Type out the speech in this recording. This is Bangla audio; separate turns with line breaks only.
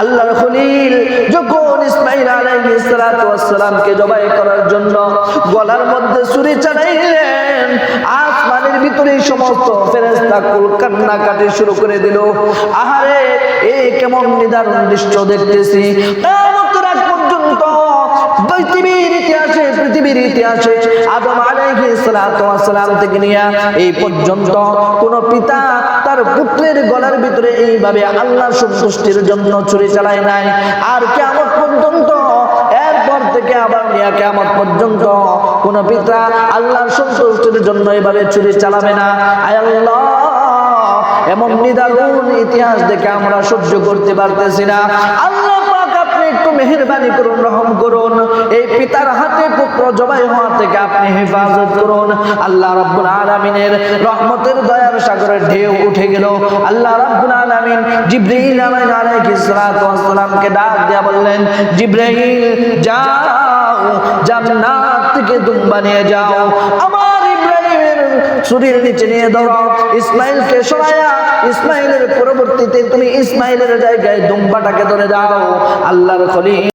আল্লাহর খলিল যখন ইসমাঈল আলাইহিস সালাতু ওয়াস সালামকে জবাই করার জন্য গলার মধ্যে ছুরি চালাইলেন, আসমানের ভিতরে সমস্ত ফেরেশতা কুল কান্নাকাটি শুরু করে দিল। আহারে, এই কেমন নিদারুণ দৃশ্য দেখতেছি। কিয়ামতের আগ পর্যন্ত পৃথিবীর ইতিহাসে আদম আলাইহিস সালাতু ওয়াস সালাম থেকে নিয়ে এই পর্যন্ত কোন পিতা তার পুত্রের গলার ভিতরে এইভাবে আল্লাহর সন্তুষ্টির জন্য ছুরি চালায় নাই। আর কিয়ামত পর্যন্ত, এরপর থেকে আবার নিয়ে কিয়ামত পর্যন্ত কোন পিতা আল্লাহর সন্তুষ্টির জন্য এইভাবে ছুরি চালাবে না। আয় আল্লাহ, এমন নিদারুণ ইতিহাস দেখে আমরা সহ্য করতে পারতেছি না। আল্লাহ পাক, আপনি একটু মেহেরবানি করুন, রহম করুন। এই পিতার হাতে পুত্র জবাই হওয়া থেকে আপনি হেফাজত করুন। আল্লাহ রাব্বুল আলামিনের রহমতের দয়ার সাগরের ঢেউ উঠে গেল। আল্লাহ রাব্বুল আলামিন জিবরাইল আলাইহিস সালাতু ওয়াস সালামকে ডাক দিয়ে বললেন, জিবরাইল যাও, জান্নাত থেকে দুম্বা নিয়ে যাও, আমার ইব্রাহিমের ছুরির নিচে নিয়ে দাও, ইসমাইলকে সরায়া ইসমাইলের পরবর্তীতে তুমি ইসমাইলের জায়গায় দুম্বাটাকে ধরে দাও। আল্লাহর খলিল